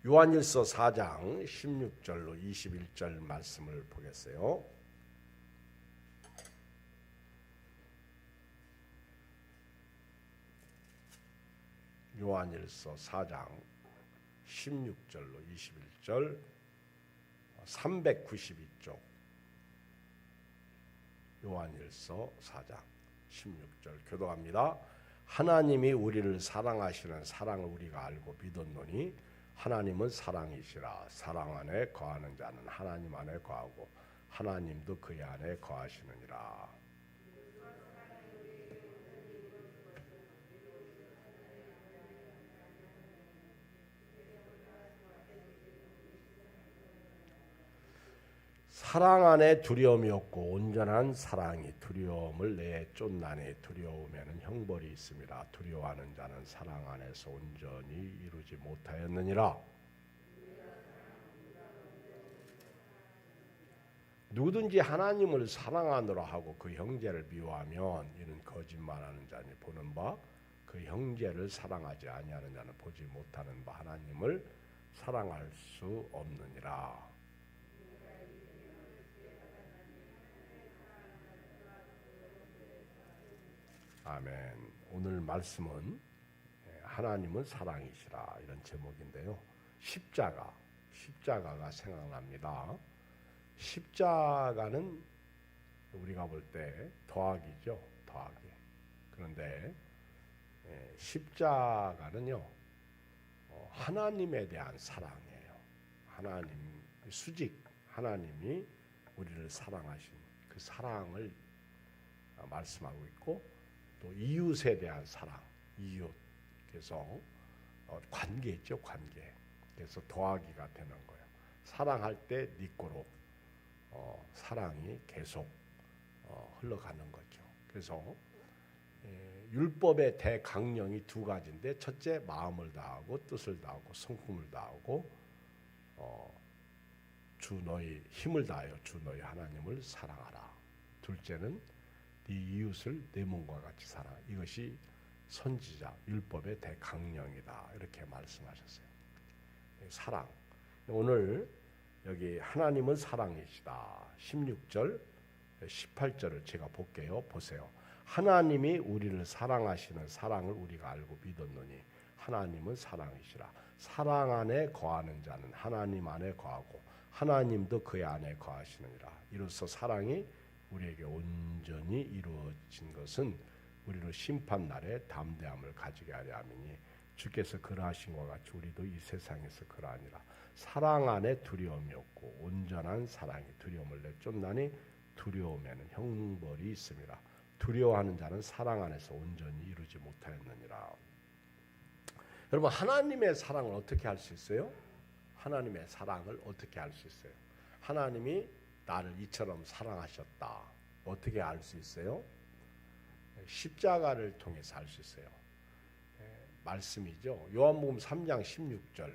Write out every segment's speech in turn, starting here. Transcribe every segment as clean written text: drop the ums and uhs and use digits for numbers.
요한일서 4장 16절로 21절 말씀을 보겠어요. 요한일서 4장 16절로 21절 392쪽 요한일서 4장 16절 교독합니다. 하나님이 우리를 사랑하시는 사랑을 우리가 알고 믿었노니 하나님은 사랑이시라. 사랑 안에 거하는 자는 하나님 안에 거하고 하나님도 그의 안에 거하시느니라. 사랑 안에 두려움이 없고 온전한 사랑이 두려움을 내에 쫓나니 두려움에는 형벌이 있습니다. 두려워하는 자는 사랑 안에서 온전히 이루지 못하였느니라. 누구든지 하나님을 사랑하노라 하고 그 형제를 미워하면 이는 거짓말하는 자니 보는 바 그 형제를 사랑하지 아니하는 자는 보지 못하는 바 하나님을 사랑할 수 없느니라. 아멘. 오늘 말씀은 하나님은 사랑이시라 이런 제목인데요. 십자가가 생각납니다. 십자가는 우리가 볼 때 더하기죠. 더하기. 그런데 십자가는요 하나님에 대한 사랑이에요. 하나님 수직 하나님이 우리를 사랑하신 그 사랑을 말씀하고 있고 또 이웃에 대한 사랑, 이웃. 그래서 관계죠, 관계. 그래서 더하기가 되는 거예요. 사랑할 때 니꼬로 사랑이 계속 흘러가는 거죠. 그래서 율법의 대강령이 두 가지인데 첫째 마음을 다하고 뜻을 다하고 성품을 다하고 주 너희 힘을 다하여 주 너희 하나님을 사랑하라. 둘째는 네 이웃을 내 몸과 같이 사랑하라. 이것이 선지자 율법의 대강령이다. 이렇게 말씀하셨어요. 사랑. 오늘 여기 하나님은 사랑이시다. 16절, 18절을 제가 볼게요. 보세요. 하나님이 우리를 사랑하시는 사랑을 우리가 알고 믿었노니 하나님은 사랑이시라. 사랑 안에 거하는 자는 하나님 안에 거하고 하나님도 그의 안에 거하시느니라. 이로써 사랑이 우리에게 온전히 이루어진 것은 우리로 심판날에 담대함을 가지게 하려 함이니 주께서 그러하신 것 같이 우리도 이 세상에서 그러하니라. 사랑 안에 두려움이 없고 온전한 사랑이 두려움을 내쫓나니 두려움에는 형벌이 있음이라. 두려워하는 자는 사랑 안에서 온전히 이루지 못하였느니라. 여러분 하나님의 사랑을 어떻게 알 수 있어요? 하나님의 사랑을 어떻게 알 수 있어요? 하나님이 나를 이처럼 사랑하셨다. 어떻게 알 수 있어요? 십자가를 통해서 알 수 있어요. 말씀이죠. 요한복음 3장 16절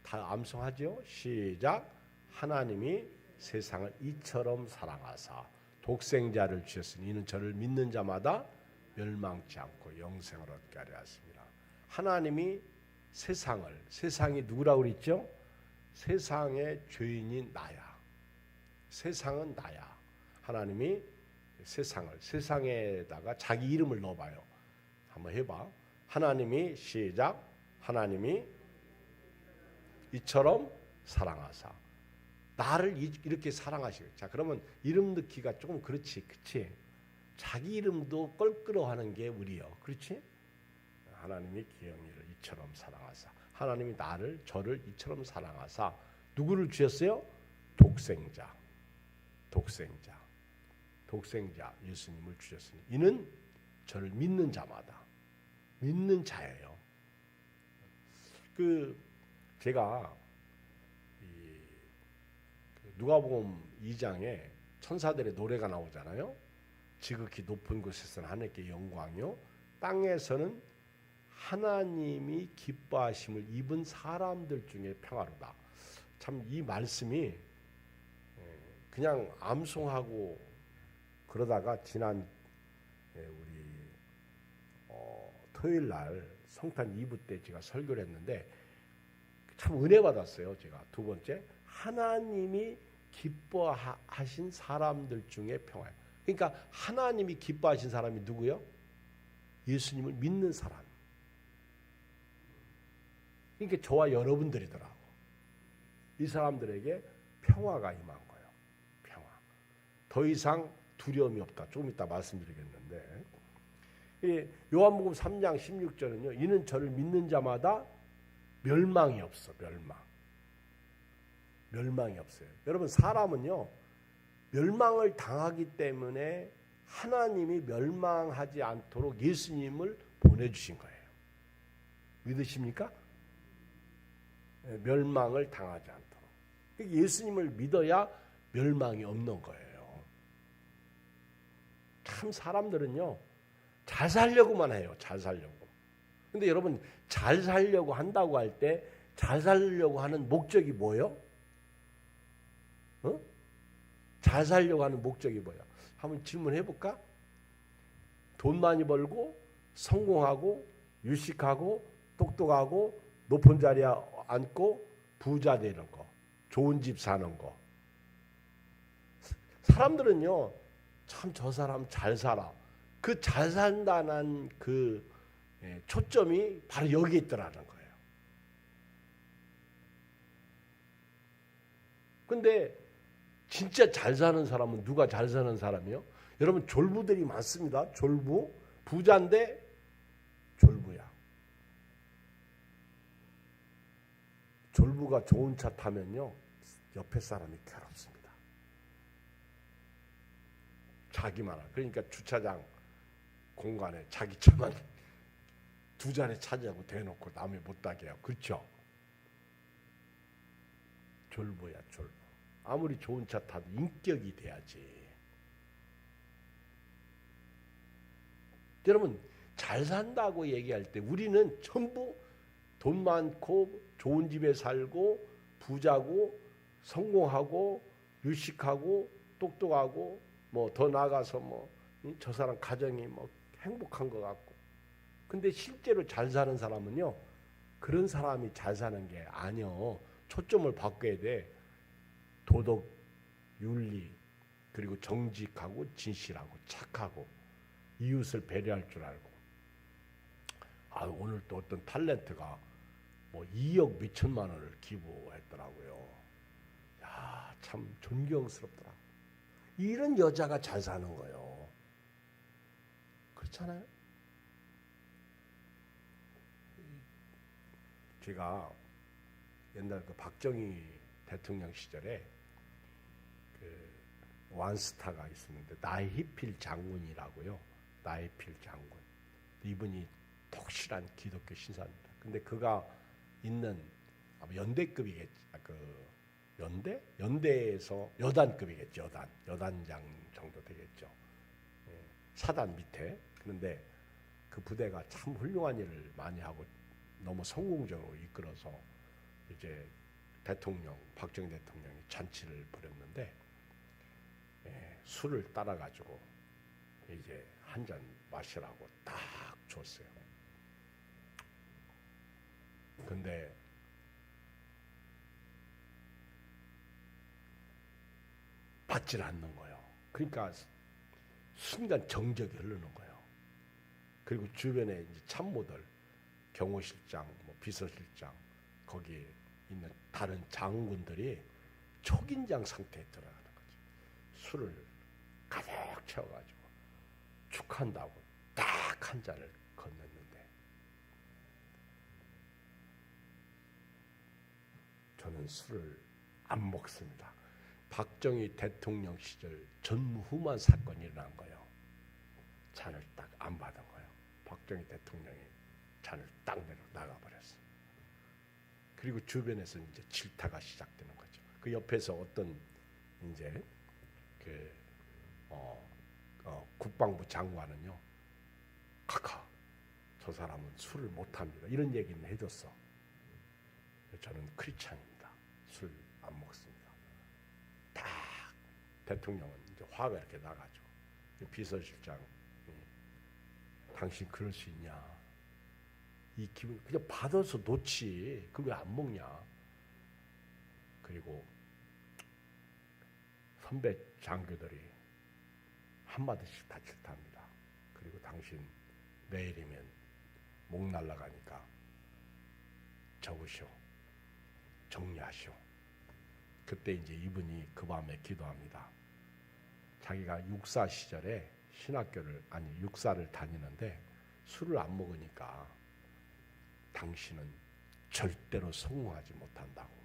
다 암송하죠. 시작. 하나님이 세상을 이처럼 사랑하사 독생자를 주셨으니 이는 저를 믿는 자마다 멸망치 않고 영생을 얻게 하려 하십니다. 하나님이 세상이 누구라고 그랬죠? 세상의 죄인이 나야. 세상은 나야. 하나님이 세상에다가 자기 이름을 넣어봐요. 한번 해봐. 하나님이 시작. 하나님이 이처럼 사랑하사 나를 이렇게 사랑하시고. 자 그러면 이름 넣기가 조금 그렇지, 그치? 자기 이름도 껄끄러워하는 게 우리요, 그렇지? 하나님이 기영이를 이처럼 사랑하사 하나님이 저를 이처럼 사랑하사 누구를 주셨어요? 독생자 예수님을 주셨으니 이는 저를 믿는 자마다 믿는 자예요. 제가 누가복음 2장에 천사들의 노래가 나오잖아요. 지극히 높은 곳에서는 하나님께 영광이요 땅에서는 하나님이 기뻐하심을 입은 사람들 중에 평화로다. 참 이 말씀이 그냥 암송하고 그러다가 지난 우리 토요일 날 성탄 2부 때 제가 설교를 했는데 참 은혜 받았어요. 제가 두 번째, 하나님이 기뻐하신 사람들 중에 평화. 그러니까 하나님이 기뻐하신 사람이 누구요? 예수님을 믿는 사람. 그러니까 저와 여러분들이더라고. 이 사람들에게 평화가 임한 거예요. 평화. 더 이상 두려움이 없다. 조금 이따 말씀드리겠는데, 요한복음 3장 16절은요. 이는 저를 믿는 자마다 멸망이 없어. 멸망이 없어요. 여러분, 사람은요, 멸망을 당하기 때문에 하나님이 멸망하지 않도록 예수님을 보내주신 거예요. 믿으십니까? 멸망을 당하지 않도록. 예수님을 믿어야 멸망이 없는 거예요. 참 사람들은요, 잘 살려고만 해요. 잘 살려고. 근데 여러분, 잘 살려고 한다고 할 때 잘 살려고 하는 목적이 뭐예요? 잘 살려고 하는 목적이 뭐야? 한번 질문해 볼까? 돈 많이 벌고 성공하고 유식하고 똑똑하고 높은 자리에 앉고 부자 되는 거, 좋은 집 사는 거. 사람들은요, 참 저 사람 잘 살아. 그 잘 산다는 그 초점이 바로 여기에 있더라는 거예요. 근데 진짜 잘 사는 사람은 누가 잘 사는 사람이요? 여러분, 졸부들이 많습니다. 졸부. 부자인데 졸부야. 졸부가 좋은 차 타면요, 옆에 사람이 괴롭습니다. 자기만. 그러니까 주차장 공간에 자기 차만 두 자리 차지하고 대놓고 남이 못 타게 해요. 그렇죠? 졸부야, 졸부. 아무리 좋은 차 타도 인격이 돼야지. 여러분, 잘 산다고 얘기할 때 우리는 전부 돈 많고 좋은 집에 살고 부자고 성공하고 유식하고 똑똑하고 뭐 더 나아가서 뭐 저 사람 가정이 뭐 행복한 것 같고. 근데 실제로 잘 사는 사람은요, 그런 사람이 잘 사는 게 아니요. 초점을 바꿔야 돼. 도덕, 윤리, 그리고 정직하고 진실하고 착하고 이웃을 배려할 줄 알고. 오늘 또 어떤 탤런트가 뭐 2억 몇천만 원을 기부했더라고요. 야, 참 존경스럽더라. 이런 여자가 잘 사는 거예요. 그렇잖아요? 제가 옛날 그 박정희 대통령 시절에 그 완스타가 있었는데, 나이필 장군이라고요. 나이필 장군. 이분이 독실한 기독교 신사입니다. 근데 그가 있는 아마 연대급이겠지. 연대에서 여단급이겠죠. 여단장 정도 되겠죠. 사단 밑에. 그런데 그 부대가 참 훌륭한 일을 많이 하고 너무 성공적으로 이끌어서 이제 박정희 대통령이 잔치를 벌였는데, 술을 따라가지고 이제 한 잔 마시라고 딱 줬어요. 근데 받질 않는 거예요. 그러니까 순간 정적이 흐르는 거예요. 그리고 주변에 이제 참모들, 경호실장, 뭐 비서실장, 거기 있는 다른 장군들이 초긴장 상태에 들어가는 거죠. 술을 가득 채워가지고 축한다고 딱 한 잔을 건넸는데, 저는 술을 안 먹습니다. 박정희 대통령 시절 전무후무한 사건이 일어난 거예요. 잔을 딱 안 받은 거예요. 박정희 대통령이 잔을 딱 내려 나가버렸어요. 그리고 주변에서 이제 질타가 시작되는 거죠. 그 옆에서 어떤 이제 국방부 장관은요, 저 사람은 술을 못합니다. 이런 얘기는 해줬어. 저는 크리스찬입니다. 술 안 먹습니다. 딱 대통령은 이제 화가 이렇게 나가죠. 비서실장, 당신 그럴 수 있냐? 이 기분 그냥 받아서 놓지. 그걸 왜 안 먹냐? 그리고 선배 장교들이 한마디씩 다 질타합니다. 그리고 당신 내일이면 목 날라가니까 적으시오. 정리하시오. 그때 이제 이분이 그 밤에 기도합니다. 자기가 육사 시절에 육사를 다니는데 술을 안 먹으니까 당신은 절대로 성공하지 못한다고.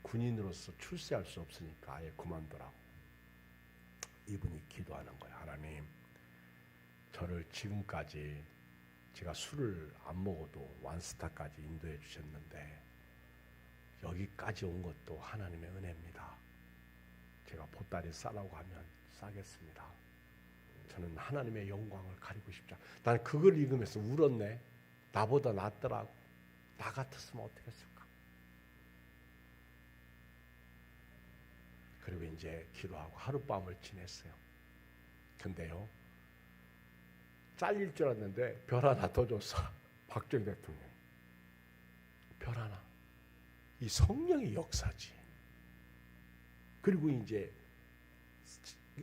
군인으로서 출세할 수 없으니까 아예 그만두라고. 이분이 기도하는 거예요. 하나님, 저를 지금까지 제가 술을 안 먹어도 완스타까지 인도해 주셨는데 여기까지 온 것도 하나님의 은혜입니다. 제가 보따리 싸라고 하면 싸겠습니다. 저는 하나님의 영광을 가리고 싶지 않아. 난 그걸 읽으면서 울었네. 나보다 낫더라고. 나 같았으면 어떻게 했을까. 그리고 이제 기도하고 하룻밤을 지냈어요. 근데요, 잘릴 줄 알았는데 별 하나 더 줬어. 박정희 대통령. 별 하나. 이 성령의 역사지. 그리고 이제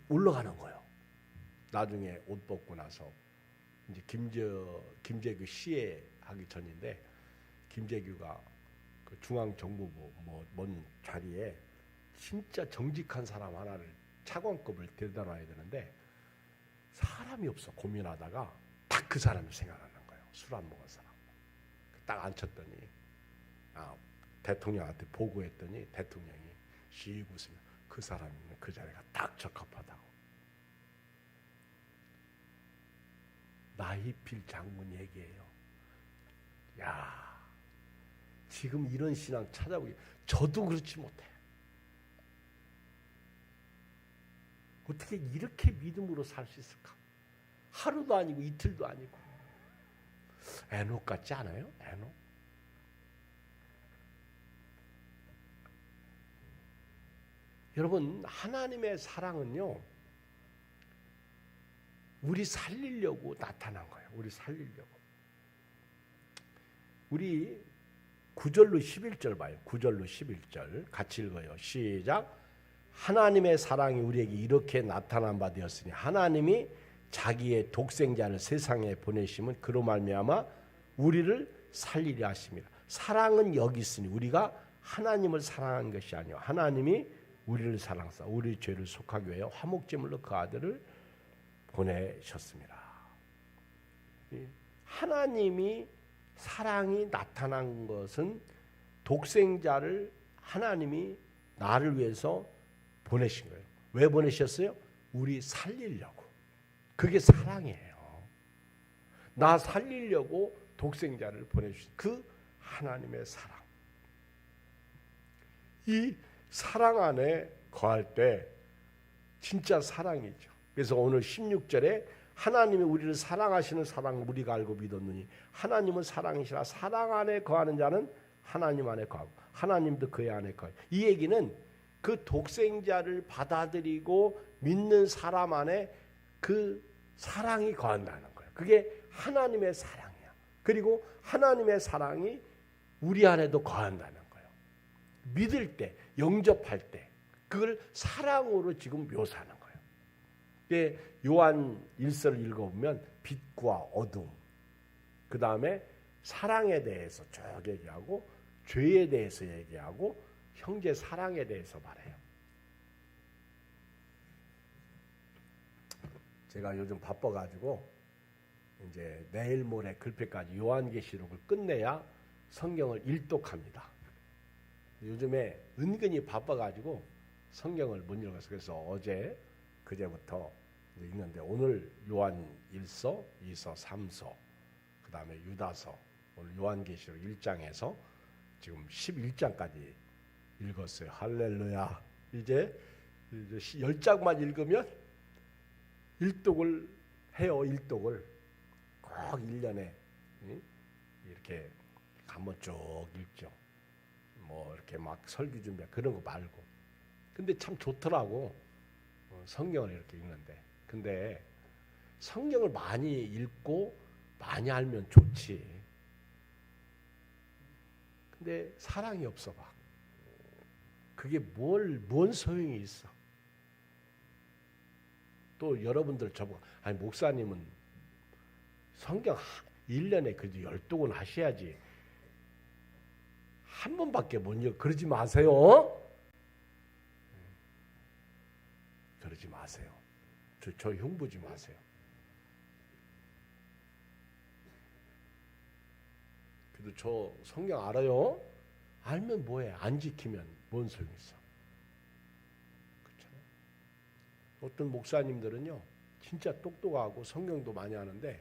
올라가는 거예요. 나중에 옷 벗고 나서 이제 김재규 시해 하기 전인데 김재규가 그 중앙정보부 뭔 자리에 진짜 정직한 사람 하나를 차관급을 데려다 놔야 되는데 사람이 없어. 고민하다가 딱 그 사람이 생각나는 거예요. 술 안 먹은 사람. 딱 앉혔더니 대통령한테 보고했더니 대통령이 씩 웃으며 그 사람이면 그 자리가 딱 적합하다고. 나희필 장군 얘기예요. 야, 지금 이런 신앙 찾아보기 저도 그렇지 못해. 어떻게 이렇게 믿음으로 살 수 있을까? 하루도 아니고 이틀도 아니고. 에녹 같지 않아요? 에녹. 여러분, 하나님의 사랑은요, 우리 살리려고 나타난 거예요. 우리 살리려고. 우리 9절로 11절 봐요. 9절로 11절 같이 읽어요. 시작. 하나님의 사랑이 우리에게 이렇게 나타난 바 되었으니 하나님이 자기의 독생자를 세상에 보내심은 그로 말미암아 우리를 살리려 하심이라. 사랑은 여기 있으니 우리가 하나님을 사랑한 것이 아니요 하나님이 우리를 사랑하사 우리 죄를 속하기 위하여 화목제물로 그 아들을 보내셨습니다. 하나님이 사랑이 나타난 것은 독생자를 하나님이 나를 위해서 보내신 거예요. 왜 보내셨어요? 우리 살리려고. 그게 사랑이에요. 나 살리려고 독생자를 보내주신 그 하나님의 사랑. 이 사랑 안에 거할 때 진짜 사랑이죠. 그래서 오늘 16절에 하나님이 우리를 사랑하시는 사랑 우리가 알고 믿었느니 하나님은 사랑이시라. 사랑 안에 거하는 자는 하나님 안에 거하고 하나님도 그의 안에 거해요. 이 얘기는 그 독생자를 받아들이고 믿는 사람 안에 그 사랑이 거한다는 거예요. 그게 하나님의 사랑이야. 그리고 하나님의 사랑이 우리 안에도 거한다는 거예요. 믿을 때, 영접할 때 그걸 사랑으로 지금 묘사하는 거예요. 요한 1서를 읽어보면 빛과 어둠, 그 다음에 사랑에 대해서 쭉 얘기하고 죄에 대해서 얘기하고 형제 사랑에 대해서 말해요. 제가 요즘 바빠가지고 이제 내일 모레 글패까지 요한계시록을 끝내야 성경을 일독합니다. 요즘에 은근히 바빠가지고 성경을 못 읽어서 그래서 어제 그제부터 이제 읽는데 오늘 요한 1서, 2서, 3서, 그 다음에 유다서, 오늘 요한계시록 1장에서 지금 11장까지 읽었어요. 할렐루야. 이제 10장만 읽으면 일독을 해요. 일독을 꼭 1년에 이렇게 한번 쭉 읽죠. 뭐 이렇게 막 설교 준비 그런 거 말고. 근데 참 좋더라고. 성경을 이렇게 읽는데. 근데 성경을 많이 읽고 많이 알면 좋지. 근데 사랑이 없어 봐. 그게 뭔 소용이 있어? 또 여러분들 저보고 아니 목사님은 성경 1년에 그래도 12권 하셔야지. 한 번밖에 못 읽어. 그러지 마세요. 그러지 마세요. 저 흉보지 마세요. 그래도 저 성경 알아요? 알면 뭐해? 안 지키면 뭔 소용이 있어? 그렇잖아요. 어떤 목사님들은요, 진짜 똑똑하고 성경도 많이 하는데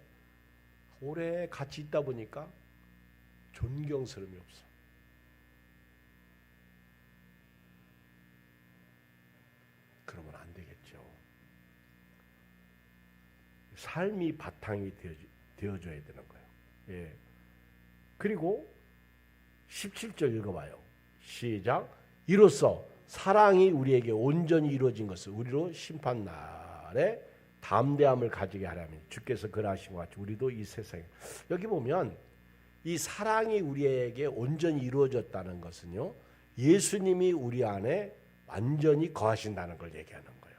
오래 같이 있다 보니까 존경스러움이 없어. 그러면 안 되겠죠. 삶이 바탕이 되어줘야 되는 거예요. 예. 그리고 17절 읽어봐요. 시작. 이로써 사랑이 우리에게 온전히 이루어진 것을 우리로 심판날에 담대함을 가지게 하려면 주께서 그러하신 것 같이 우리도 이 세상에 여기 보면 이 사랑이 우리에게 온전히 이루어졌다는 것은요, 예수님이 우리 안에 완전히 거하신다는 걸 얘기하는 거예요.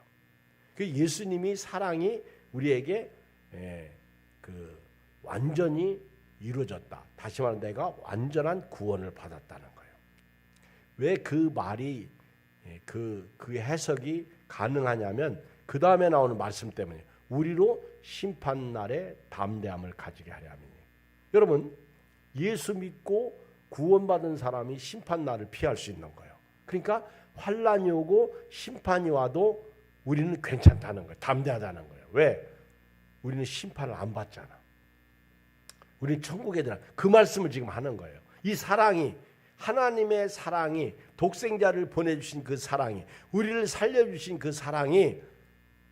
그 예수님이 사랑이 우리에게 완전히 이루어졌다. 다시 말하면 내가 완전한 구원을 받았다는 거예요. 왜 그 말이 그 해석이 가능하냐면 그 다음에 나오는 말씀 때문에 우리로 심판날에 담대함을 가지게 하려 함이니. 여러분, 예수 믿고 구원받은 사람이 심판날을 피할 수 있는 거예요. 그러니까 환난이 오고 심판이 와도 우리는 괜찮다는 거예요. 담대하다는 거예요. 왜? 우리는 심판을 안 받잖아. 우리는 천국에 들어가. 그 말씀을 지금 하는 거예요. 이 사랑이, 하나님의 사랑이, 독생자를 보내주신 그 사랑이, 우리를 살려주신 그 사랑이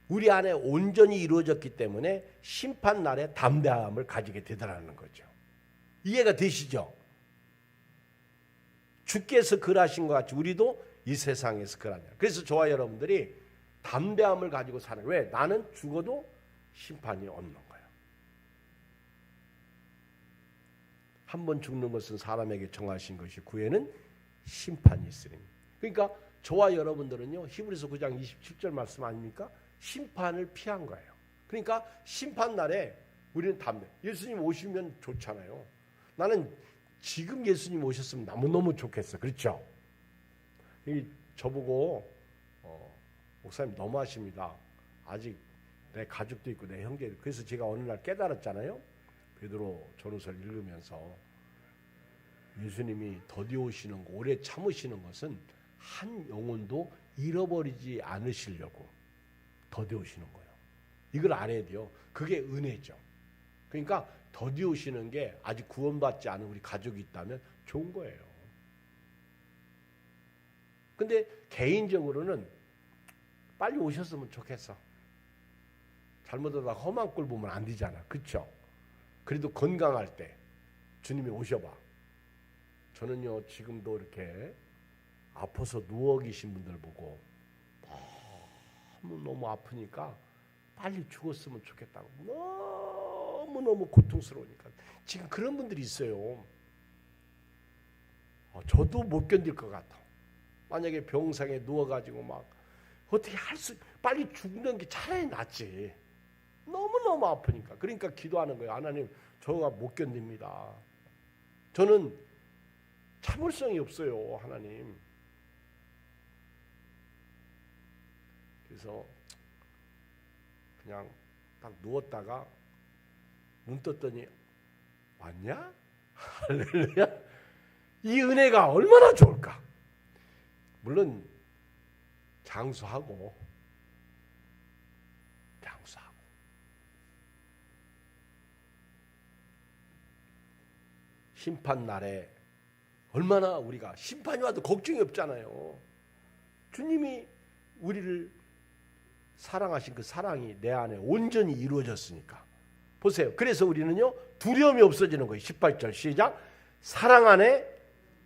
우리 안에 온전히 이루어졌기 때문에 심판날에 담대함을 가지게 되더라는 거죠. 이해가 되시죠? 주께서 그러하신 것 같이 우리도 이 세상에서 그러냐. 그래서 저와 여러분들이 담대함을 가지고 사는. 왜? 나는 죽어도 심판이 없는 거예요. 한 번 죽는 것은 사람에게 정하신 것이 후에는 심판이 있으리니. 그러니까 저와 여러분들은요, 히브리서 9장 27절 말씀 아닙니까? 심판을 피한 거예요. 그러니까 심판날에 우리는 담대. 예수님 오시면 좋잖아요. 나는 지금 예수님 오셨으면 너무너무 좋겠어. 그렇죠? 저보고 목사님 너무하십니다. 아직 내 가족도 있고 내 형제도. 그래서 제가 어느 날 깨달았잖아요. 베드로 전후서를 읽으면서 예수님이 더디어 오시는 거, 오래 참으시는 것은 한 영혼도 잃어버리지 않으시려고 더디어 오시는 거예요. 이걸 알아야 돼요. 그게 은혜죠. 그러니까 더디어 오시는 게 아직 구원받지 않은 우리 가족이 있다면 좋은 거예요. 근데 개인적으로는 빨리 오셨으면 좋겠어. 잘못하다 험한 꼴 보면 안 되잖아. 그렇죠? 그래도 건강할 때 주님이 오셔봐. 저는요, 지금도 이렇게 아파서 누워 계신 분들 보고 너무 아프니까 빨리 죽었으면 좋겠다고. 너무너무 고통스러우니까. 지금 그런 분들이 있어요. 저도 못 견딜 것 같아. 만약에 병상에 누워가지고 막 어떻게 빨리 죽는 게 차라리 낫지. 너무너무 아프니까. 그러니까 기도하는 거예요. 하나님, 저가 못 견딥니다. 저는 참을성이 없어요, 하나님. 그래서 그냥 딱 누웠다가 눈 떴더니 왔냐? 할렐루야. 이 은혜가 얼마나 좋을까. 물론 장수하고 심판날에 얼마나 우리가 심판이 와도 걱정이 없잖아요. 주님이 우리를 사랑하신 그 사랑이 내 안에 온전히 이루어졌으니까. 보세요. 그래서 우리는요, 두려움이 없어지는 거예요. 18절 시작. 사랑 안에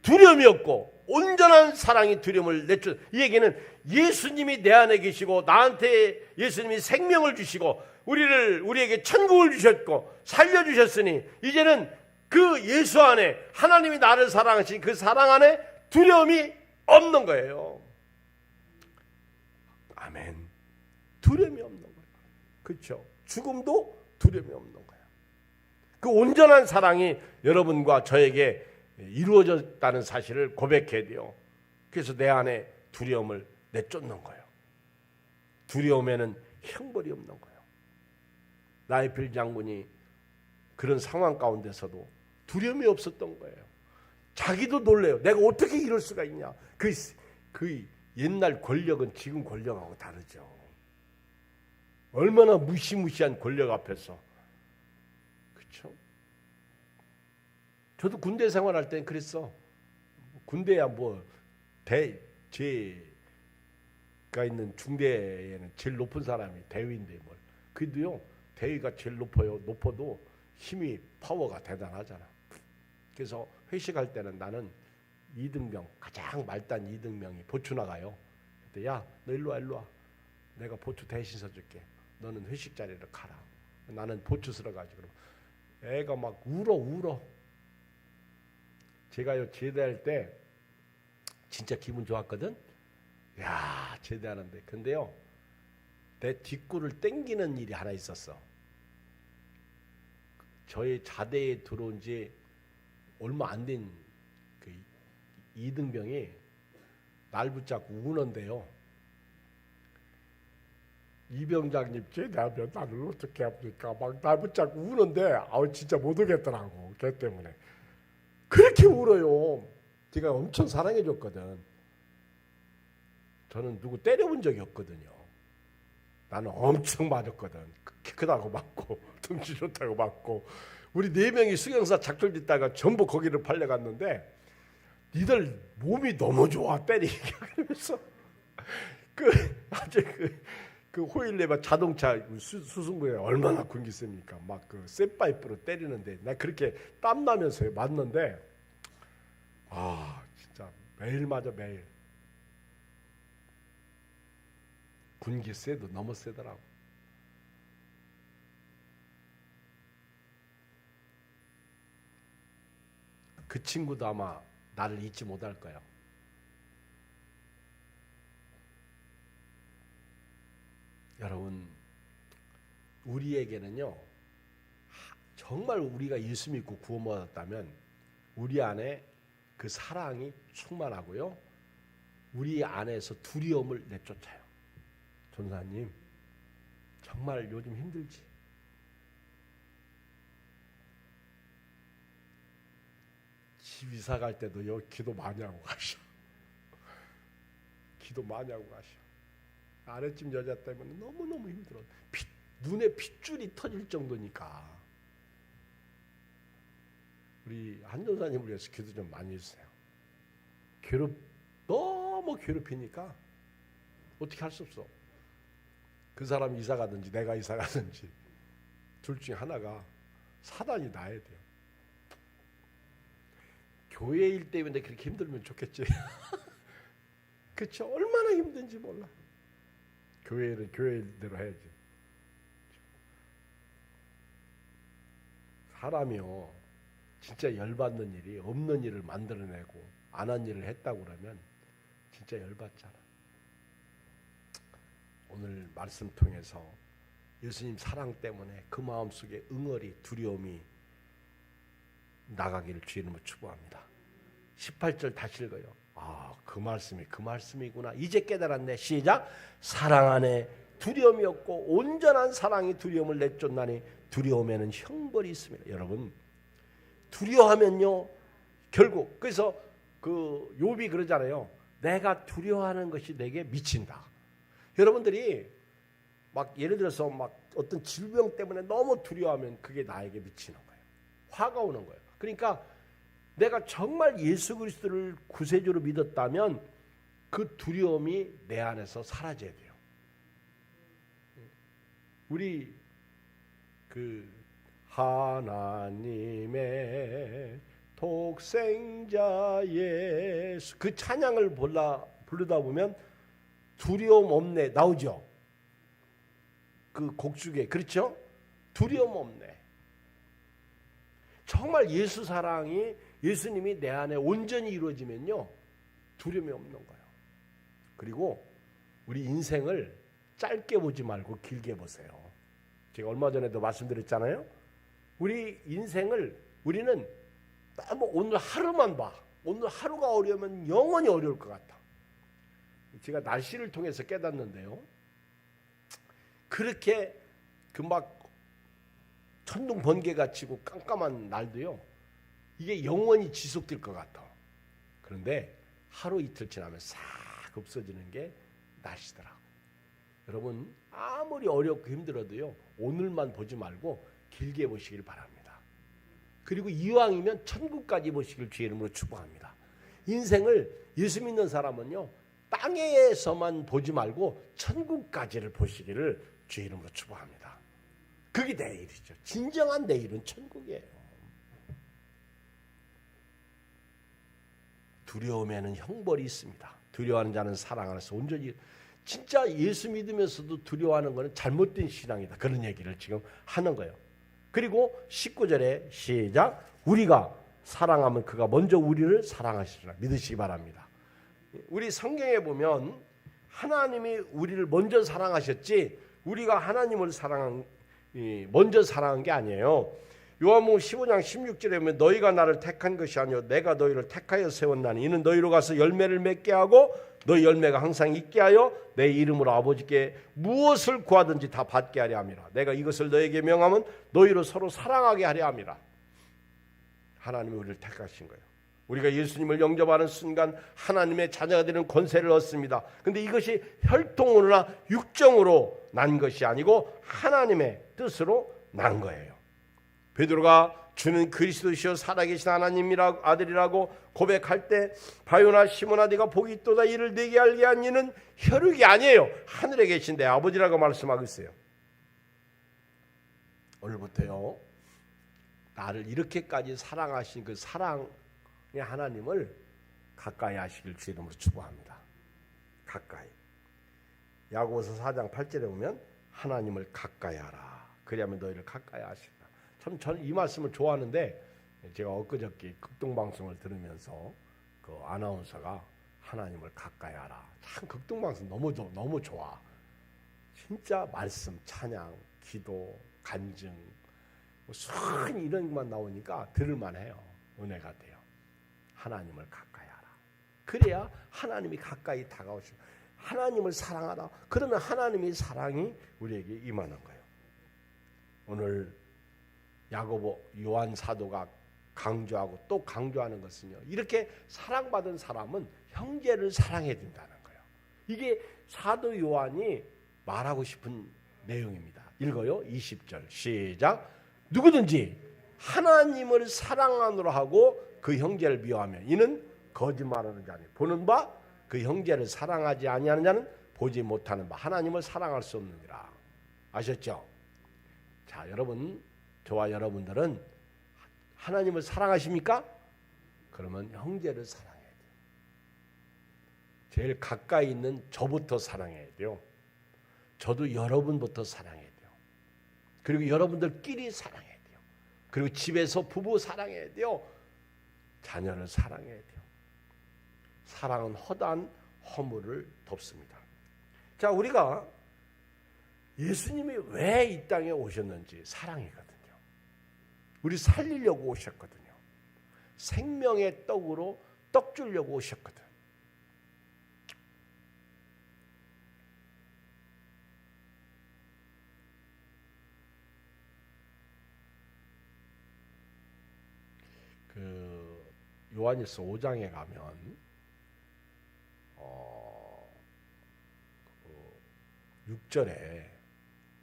두려움이 없고 온전한 사랑이 두려움을 내쫓. 이 얘기는 예수님이 내 안에 계시고 나한테 예수님이 생명을 주시고 우리에게 천국을 주셨고 살려주셨으니 이제는 그 예수 안에 하나님이 나를 사랑하신 그 사랑 안에 두려움이 없는 거예요. 아멘. 두려움이 없는 거예요. 그렇죠? 죽음도 두려움이 없는 거예요. 그 온전한 사랑이 여러분과 저에게 이루어졌다는 사실을 고백해야 돼요. 그래서 내 안에 두려움을 내쫓는 거예요. 두려움에는 형벌이 없는 거예요. 라이필 장군이 그런 상황 가운데서도 두려움이 없었던 거예요. 자기도 놀래요. 내가 어떻게 이럴 수가 있냐. 그 옛날 권력은 지금 권력하고 다르죠. 얼마나 무시무시한 권력 앞에서. 그렇죠? 저도 군대 생활할 땐 그랬어. 군대야 제가 있는 중대에는 제일 높은 사람이 대위인데 뭘. 그래도요, 대위가 제일 높아도 힘이 파워가 대단하잖아. 그래서 회식할 때는 나는 2등병, 가장 말단 2등병이 보추 나가요. 그때 야, 너 일로 와. 내가 보추 대신 서줄게. 너는 회식 자리를 가라. 나는 보추 쓰러 가지. 그럼 애가 막 울어. 제가요 제대할 때 진짜 기분 좋았거든. 야, 제대하는데. 근데요, 내 뒷구를 땡기는 일이 하나 있었어. 저의 자대에 들어온 지 얼마 안 된 그 이등병이 날 붙잡고 우는데요. 이병장님 제대하면 나를 어떻게 합니까? 막 날 붙잡고 우는데 진짜 못 오겠더라고. 걔 때문에. 그렇게 울어요. 제가 엄청 사랑해 줬거든. 저는 누구 때려본 적이 없거든요. 나는 엄청 맞았거든. 키 크다고 맞고 덩치 좋다고 맞고. 우리 4명이 수경사 작별 짓다가 전부 거기를 팔려갔는데 니들 몸이 너무 좋아 때리기 그러면서 그 호일레바 자동차 수승구에 얼마나 군기 셉니까? 막 그 쇠파이프로 때리는데 나 그렇게 땀 나면서 맞는데 진짜 매일 맞아 매일. 군기 세도 너무 세더라고. 그 친구도 아마 나를 잊지 못할 거예요. 여러분, 우리에게는요, 정말 우리가 예수 믿고 구원받았다면 우리 안에 그 사랑이 충만하고요, 우리 안에서 두려움을 내쫓아요. 전사님, 정말 요즘 힘들지? 집 이사 갈 때도 여기 기도 많이 하고 가셔. 기도 많이 하고 가셔. 아랫집 여자 때문에 너무너무 힘들어. 눈에 핏줄이 터질 정도니까. 우리 한 전사님을 위해서 기도 좀 많이 해주세요. 너무 괴롭히니까 어떻게 할 수 없어. 그 사람 이사 가든지 내가 이사 가든지 둘 중에 하나가 사단이 나야 돼요. 교회 일 때문에 그렇게 힘들면 좋겠지. 그렇죠? 얼마나 힘든지 몰라. 교회는 교회 일대로 해야지. 사람이요, 진짜 열받는 일이 없는 일을 만들어내고 안 한 일을 했다고 그러면 진짜 열받잖아. 오늘 말씀 통해서 예수님 사랑 때문에 그 마음속에 응어리 두려움이 나가기를 주의 이름으로 축복합니다. 18절 다시 읽어요. 그 말씀이 그 말씀이구나. 이제 깨달았네. 시작. 사랑 안에 두려움이 없고 온전한 사랑이 두려움을 내쫓나니 두려움에는 형벌이 있습니다. 여러분, 두려워하면요, 결국 그래서 그 욥이 그러잖아요. 내가 두려워하는 것이 내게 미친다. 여러분들이 막 예를 들어서 막 어떤 질병 때문에 너무 두려워하면 그게 나에게 미치는 거예요. 화가 오는 거예요. 그러니까 내가 정말 예수 그리스도를 구세주로 믿었다면 그 두려움이 내 안에서 사라져야 돼요. 우리 그 하나님의 독생자 예수 그 찬양을 부르다 보면 두려움 없네 나오죠. 그 곡 중에 그렇죠? 두려움 없네. 정말 예수 사랑이 예수님이 내 안에 온전히 이루어지면요, 두려움이 없는 거예요. 그리고 우리 인생을 짧게 보지 말고 길게 보세요. 제가 얼마 전에도 말씀드렸잖아요. 우리 인생을 우리는 너무 오늘 하루만 봐. 오늘 하루가 어려우면 영원히 어려울 것 같아. 제가 날씨를 통해서 깨닫는데요. 그렇게 그 막 천둥 번개가 치고 깜깜한 날도요. 이게 영원히 지속될 것 같아. 그런데 하루 이틀 지나면 싹 없어지는 게 날씨더라고. 여러분 아무리 어렵고 힘들어도요. 오늘만 보지 말고 길게 보시길 바랍니다. 그리고 이왕이면 천국까지 보시길 주의 이름으로 축복합니다. 인생을 예수 믿는 사람은요. 땅에서만 보지 말고 천국까지를 보시기를 주의 이름으로 축복합니다. 그게 내일이죠. 진정한 내일은 천국이에요. 두려움에는 형벌이 있습니다. 두려워하는 자는 사랑 안에서 온전히 진짜 예수 믿으면서도 두려워하는 것은 잘못된 신앙이다. 그런 얘기를 지금 하는 거예요. 그리고 19절에 시작. 우리가 사랑하면 그가 먼저 우리를 사랑하시리라. 믿으시기 바랍니다. 우리 성경에 보면 하나님이 우리를 먼저 사랑하셨지 우리가 하나님을 먼저 사랑한 게 아니에요. 요한복음 15장 16절에 보면 너희가 나를 택한 것이 아니요 내가 너희를 택하여 세웠나니 이는 너희로 가서 열매를 맺게 하고 너희 열매가 항상 있게 하여 내 이름으로 아버지께 무엇을 구하든지 다 받게 하려 함이라. 내가 이것을 너희에게 명하면 너희로 서로 사랑하게 하려 함이라. 하나님이 우리를 택하신 거예요. 우리가 예수님을 영접하는 순간 하나님의 자녀가 되는 권세를 얻습니다. 그런데 이것이 혈통으로나 육정으로 난 것이 아니고 하나님의 뜻으로 난 거예요. 베드로가 주는 그리스도시요 살아계신 하나님이라고 아들이라고 고백할 때 바요나 시몬아 네가 복이 있도다 이를 내게 알게 한 이는 혈육이 아니에요. 하늘에 계신 내 아버지라고 말씀하고 있어요. 오늘부터요. 나를 이렇게까지 사랑하신 그 사랑의 하나님을 가까이 하시길 주의 이름으로 축복합니다. 가까이. 야고보서 4장 8절에 보면 하나님을 가까이 하라. 그리하면 너희를 가까이 하시리라. 참 저는 이 말씀을 좋아하는데 제가 엊그저께 극동방송을 들으면서 그 아나운서가 하나님을 가까이 하라. 참 극동방송 너무 좋아. 진짜 말씀, 찬양, 기도, 간증 수많이 이런 것만 나오니까 들을만해요. 은혜가 돼요. 하나님을 가까이 하라. 그래야 하나님이 가까이 다가오시고 하나님을 사랑하라. 그러면 하나님의 사랑이 우리에게 임하는 거예요. 오늘 야고보 요한 사도가 강조하고 또 강조하는 것은요. 이렇게 사랑받은 사람은 형제를 사랑해야 된다는 거예요. 이게 사도 요한이 말하고 싶은 내용입니다. 읽어요. 20절 시작. 누구든지 하나님을 사랑하노라 하고 그 형제를 미워하며 이는 거짓말하는 자니 보는 바 그 형제를 사랑하지 아니하는 자는 보지 못하는 바 하나님을 사랑할 수 없느니라. 아셨죠? 자, 여러분 저와 여러분들은 하나님을 사랑하십니까? 그러면 형제를 사랑해야 돼요. 제일 가까이 있는 저부터 사랑해야 돼요. 저도 여러분부터 사랑해야 돼요. 그리고 여러분들끼리 사랑해야 돼요. 그리고 집에서 부부 사랑해야 돼요. 자녀를 사랑해야 돼요. 사랑은 허다한 허물을 덮습니다. 자, 우리가 예수님이 왜 이 땅에 오셨는지 사랑이거든요. 우리 살리려고 오셨거든요. 생명의 떡으로 떡 주려고 오셨거든. 그 요한일서 5장에 가면 6절에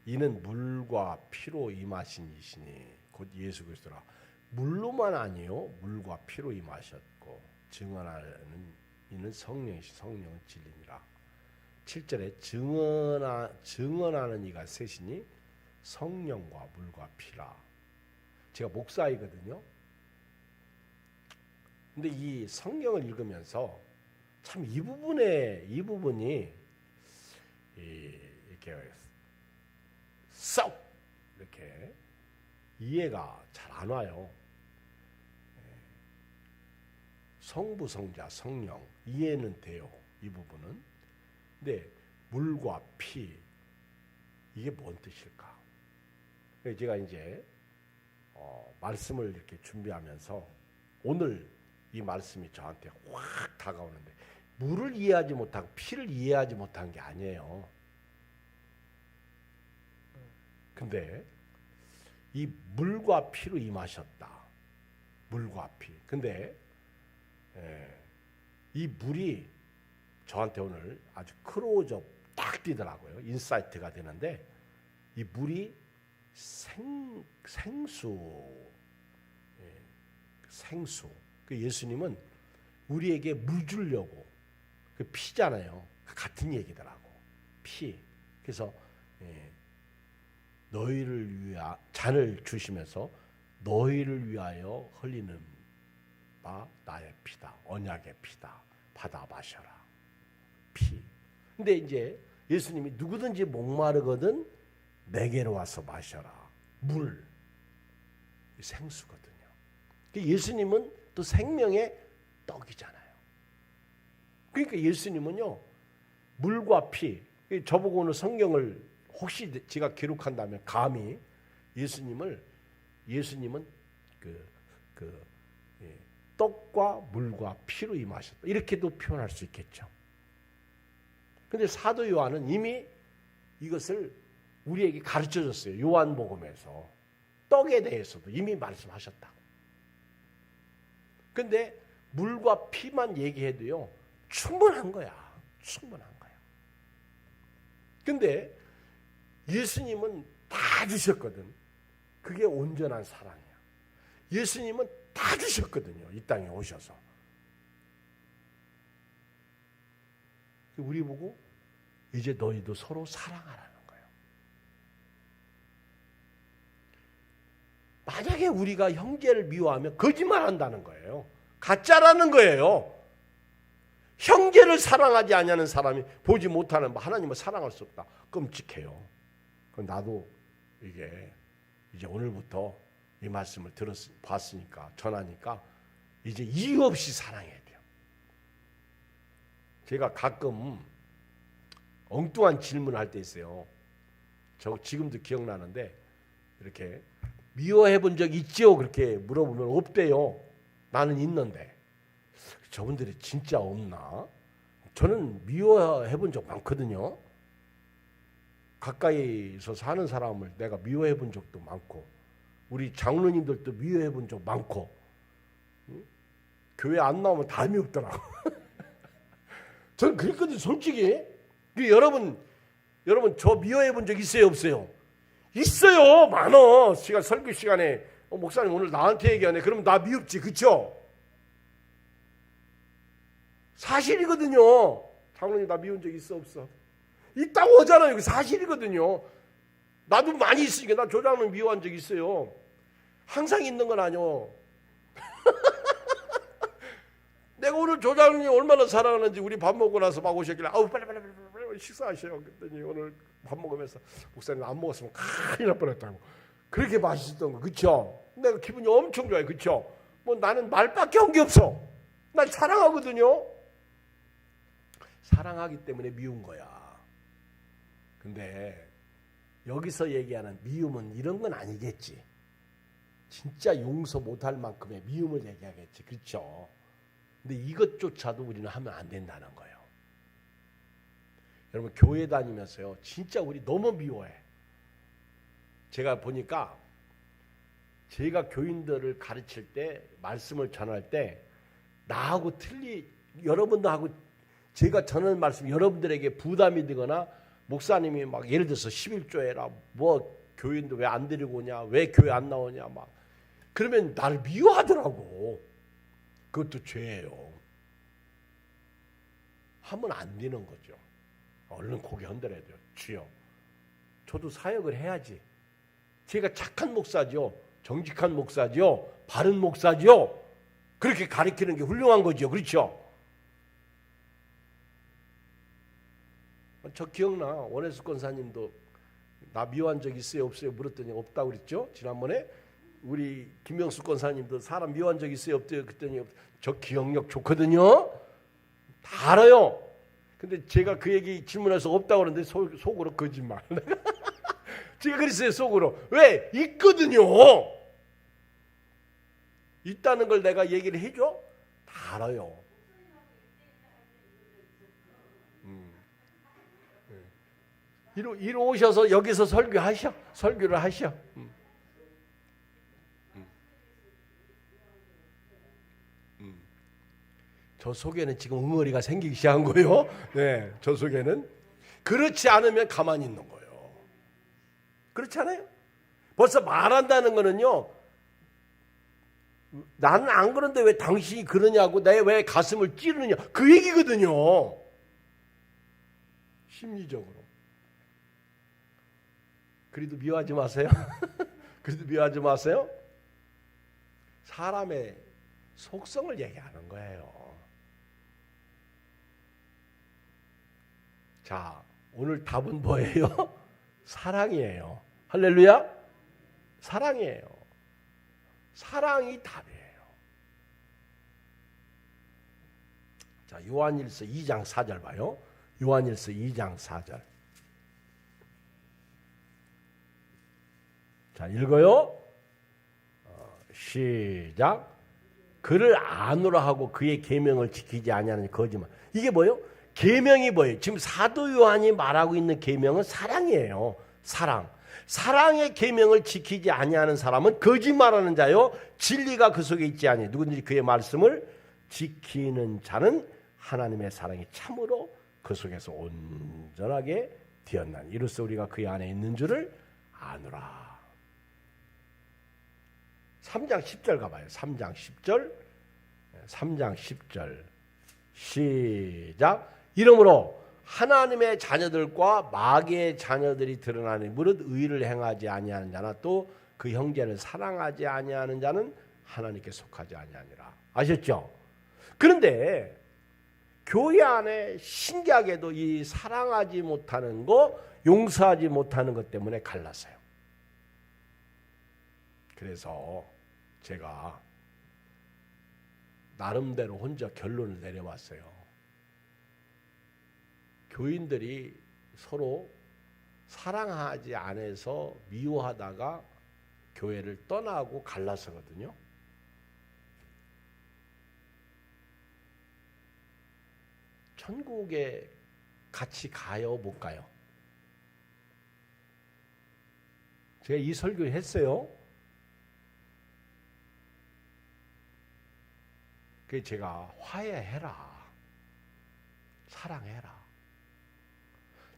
이는 물과 피로 임하신 이시니 곧 예수 그리스도라. 물로만 아니요 물과 피로 임하셨고 증언하는 이는 성령이시 성령은 진리니라. 7절에 증언하는 이가 셋이니 성령과 물과 피라. 제가 목사이거든요. 근데 이 성경을 읽으면서 참 이 부분이 이렇게 썩 이렇게 이해가 잘 안 와요. 성부, 성자, 성령 이해는 돼요. 이 부분은. 근데 물과 피, 이게 뭔 뜻일까? 제가 이제 말씀을 이렇게 준비하면서 오늘 이 말씀이 저한테 확 다가오는데, 물을 이해하지 못하고 피를 이해하지 못한 게 아니에요. 근데 이 물과 피로 임하셨다. 물과 피. 근데 이 물이 저한테 오늘 아주 크로즈업 딱 뛰더라고요. 인사이트가 되는데, 이 물이 생수. 생수. 그 예수님은 우리에게 물 주려고, 그 피잖아요. 같은 얘기더라고. 피. 그래서 너희를 위하 잔을 주시면서 너희를 위하여 흘리는 바 나의 피다. 언약의 피다. 받아 마셔라. 피. 근데 이제 예수님이 누구든지 목마르거든 내게로 와서 마셔라. 물. 생수거든요. 예수님은 또 생명의 떡이잖아요. 그러니까 예수님은요, 물과 피. 저보고 오늘 성경을 혹시 제가 기록한다면 감히 예수님은 떡과 물과 피로 임하셨다. 이렇게도 표현할 수 있겠죠. 근데 사도 요한은 이미 이것을 우리에게 가르쳐 줬어요. 요한복음에서 떡에 대해서도 이미 말씀하셨다. 근데 물과 피만 얘기해도요, 충분한 거야. 충분한 거야. 근데 예수님은 다 주셨거든. 그게 온전한 사랑이야. 예수님은 다 주셨거든요. 이 땅에 오셔서. 우리 보고 이제 너희도 서로 사랑하라는 거예요. 만약에 우리가 형제를 미워하면 거짓말한다는 거예요. 가짜라는 거예요. 형제를 사랑하지 아니하는 사람이 보지 못하는 하나님을 사랑할 수 없다. 끔찍해요. 나도 이제 오늘부터 이 말씀을 봤으니까, 전하니까 이제 이유 없이 사랑해야 돼요. 제가 가끔 엉뚱한 질문을 할 때 있어요. 저 지금도 기억나는데, 이렇게 미워해 본 적 있죠? 그렇게 물어보면 없대요. 나는 있는데. 저분들이 진짜 없나? 저는 미워해 본 적 많거든요. 가까이서 사는 사람을 내가 미워해 본 적도 많고, 우리 장로님들도 미워해 본 적 많고, 교회 안 나오면 담이 없더라고. 저는 그랬거든요, 솔직히. 여러분 저 미워해 본 적 있어요, 없어요? 있어요, 많어. 설교 시간에 목사님 오늘 나한테 얘기하네. 그러면 나 미웠지, 그쵸? 사실이거든요. 장로님 나 미운 적 있어, 없어? 있다고 하잖아요. 사실이거든요. 나도 많이 있으니까. 나 조장님 미워한 적 있어요. 항상 있는 건 아니요. 내가 오늘 조장님 얼마나 사랑하는지 우리 밥 먹고 나서 막 오셨길래, 아우 빨리 식사하셔요. 그랬더니 오늘 밥 먹으면서 목사님 안 먹었으면 큰일 날 뻔했다고. 그렇게 맛있었던 거, 그쵸? 내가 기분이 엄청 좋아요, 그쵸? 뭐 나는 말밖에 한 게 없어. 난 사랑하거든요. 사랑하기 때문에 미운 거야. 근데 여기서 얘기하는 미움은 이런 건 아니겠지. 진짜 용서 못할 만큼의 미움을 얘기하겠지, 그렇죠? 근데 이것조차도 우리는 하면 안 된다는 거예요. 여러분 교회 다니면서요, 진짜 우리 너무 미워해. 제가 보니까 제가 교인들을 가르칠 때, 말씀을 전할 때 나하고 여러분도 하고 제가 전하는 말씀 여러분들에게 부담이 되거나, 목사님이 막 예를 들어서 11조 해라, 뭐 교인도 왜 안 데리고 오냐, 왜 교회 안 나오냐, 막 그러면 나를 미워하더라고. 그것도 죄예요. 하면 안 되는 거죠. 얼른 고개 흔들어야 돼요. 주여, 저도 사역을 해야지. 제가 착한 목사죠, 정직한 목사죠, 바른 목사죠. 그렇게 가르치는 게 훌륭한 거죠, 그렇죠? 저 기억나. 원혜수 권사님도 나 미워한 적 있어요, 없어요? 물었더니 없다고 그랬죠. 지난번에 우리 김명수 권사님도 사람 미워한 적 있어요, 없어요? 그랬더니 저 기억력 좋거든요. 다 알아요. 근데 제가 그 얘기 질문해서 없다고 그러는데 속으로 거짓말. 제가 그랬어요, 속으로. 왜? 있거든요. 있다는 걸 내가 얘기를 해줘? 다 알아요. 이리 오셔서 여기서 설교를 하셔. 저 속에는 지금 응어리가 생기기 시작한 거예요. 네, 저 속에는. 그렇지 않으면 가만히 있는 거예요. 그렇지 않아요? 벌써 말한다는 거는요, 나는 안 그런데 왜 당신이 그러냐고, 내 왜 가슴을 찌르냐, 그 얘기거든요. 심리적으로. 그래도 미워하지 마세요. 그래도 미워하지 마세요. 사람의 속성을 얘기하는 거예요. 자, 오늘 답은 뭐예요? 사랑이에요. 할렐루야? 사랑이에요. 사랑이 답이에요. 자, 요한일서 2장 4절 봐요. 요한일서 2장 4절. 자, 읽어요. 시작. 그를 아노라 하고 그의 계명을 지키지 아니하는 거짓말. 이게 뭐예요? 계명이 뭐예요? 지금 사도 요한이 말하고 있는 계명은 사랑이에요. 사랑. 사랑의 계명을 지키지 아니하는 사람은 거짓말하는 자요, 진리가 그 속에 있지 아니. 누구든지 그의 말씀을 지키는 자는 하나님의 사랑이 참으로 그 속에서 온전하게 되었나니 이로써 우리가 그의 안에 있는 줄을 아노라. 3장 10절 가봐요. 3장 10절. 3장 10절. 시작. 이러므로 하나님의 자녀들과 마귀의 자녀들이 드러나니 무릇 의를 행하지 아니하는 자나 또 그 형제를 사랑하지 아니하는 자는 하나님께 속하지 아니하니라. 아셨죠? 그런데 교회 안에 신기하게도 이 사랑하지 못하는 거, 용서하지 못하는 것 때문에 갈랐어요. 그래서 제가 나름대로 혼자 결론을 내려왔어요. 교인들이 서로 사랑하지 않아서 미워하다가 교회를 떠나고 갈라서거든요. 천국에 같이 가요, 못 가요? 제가 이 설교를 했어요. 그래서 제가 화해해라. 사랑해라.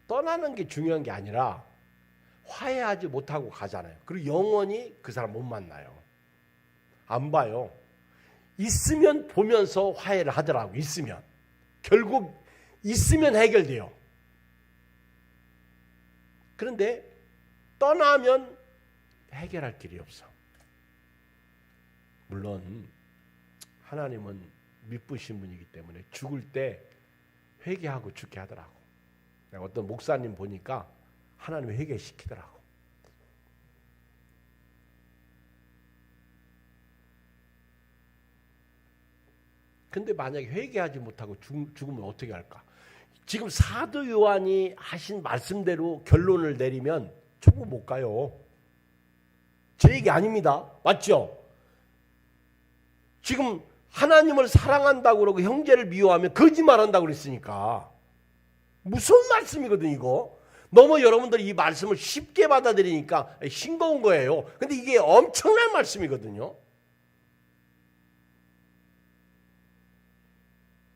떠나는 게 중요한 게 아니라 화해하지 못하고 가잖아요. 그리고 영원히 그 사람 못 만나요. 안 봐요. 있으면 보면서 화해를 하더라고요. 있으면. 결국 있으면 해결돼요. 그런데 떠나면 해결할 길이 없어. 물론 하나님은 미쁘신 분이기 때문에 죽을 때 회개하고 죽게 하더라고. 내가 어떤 목사님 보니까 하나님 회개시키더라고. 근데 만약에 회개하지 못하고 죽으면 어떻게 할까? 지금 사도 요한이 하신 말씀대로 결론을 내리면 천국 못 가요. 제 얘기 아닙니다. 맞죠? 지금 하나님을 사랑한다고 그러고 형제를 미워하면 거짓말한다고 그랬으니까 무서운 말씀이거든 이거. 너무 여러분들이 이 말씀을 쉽게 받아들이니까 싱거운 거예요. 근데 이게 엄청난 말씀이거든요.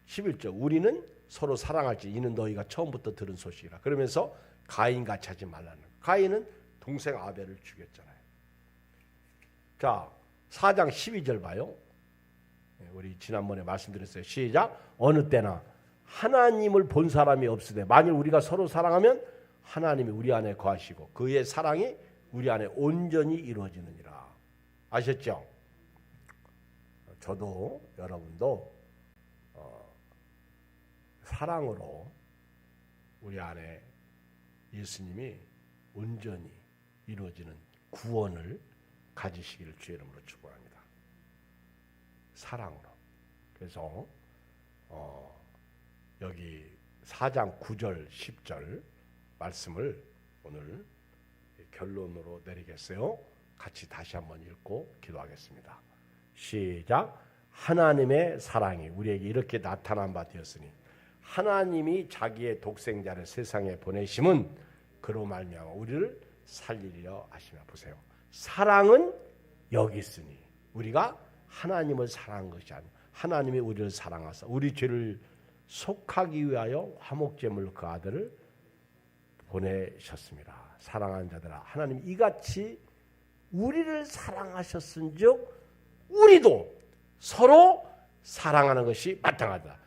11절 우리는 서로 사랑할지 이는 너희가 처음부터 들은 소식이라. 그러면서 가인같이 하지 말라는 거예요. 가인은 동생 아벨을 죽였잖아요. 자, 4장 12절 봐요. 우리 지난번에 말씀드렸어요. 시작. 어느 때나 하나님을 본 사람이 없으되 만일 우리가 서로 사랑하면 하나님이 우리 안에 거하시고 그의 사랑이 우리 안에 온전히 이루어지느니라. 아셨죠? 저도 여러분도 사랑으로 우리 안에 예수님이 온전히 이루어지는 구원을 가지시기를 주의 이름으로 축복합니다. 사랑으로. 그래서 여기 4장 9절 10절 말씀을 오늘 결론으로 내리겠어요. 같이 다시 한번 읽고 기도하겠습니다. 시작. 하나님의 사랑이 우리에게 이렇게 나타난 바 되었으니 하나님이 자기의 독생자를 세상에 보내심은 그로 말미암아 우리를 살리려 하시며. 보세요. 사랑은 여기 있으니 우리가 하나님을 사랑한 것이 아니라 하나님이 우리를 사랑하사 우리 죄를 속하기 위하여 화목제물 그 아들을 보내셨습니다. 사랑하는 자들아 하나님 이같이 우리를 사랑하셨은즉 우리도 서로 사랑하는 것이 마땅하다.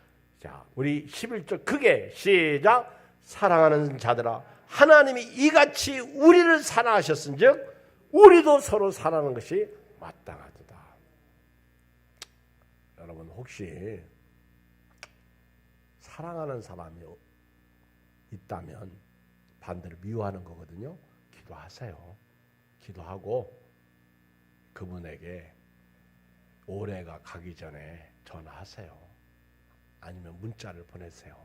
자, 우리 11절 크게 시작. 사랑하는 자들아 하나님이 이같이 우리를 사랑하셨은즉 우리도 서로 사랑하는 것이 마땅하다. 여러분 혹시 사랑하는 사람이 있다면 반대로 미워하는 거거든요. 기도하세요. 기도하고 그분에게 올해가 가기 전에 전화하세요. 아니면 문자를 보내세요.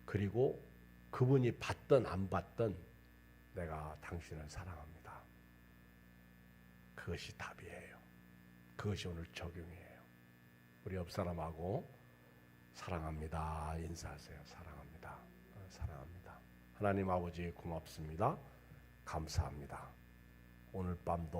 그리고 그분이 받든 안 받든 내가 당신을 사랑합니다. 그것이 답이에요. 그것이 오늘 적용이에요. 우리 옆 사람하고 사랑합니다 인사하세요. 사랑합니다. 사랑합니다. 하나님 아버지 고맙습니다. 감사합니다. 오늘 밤도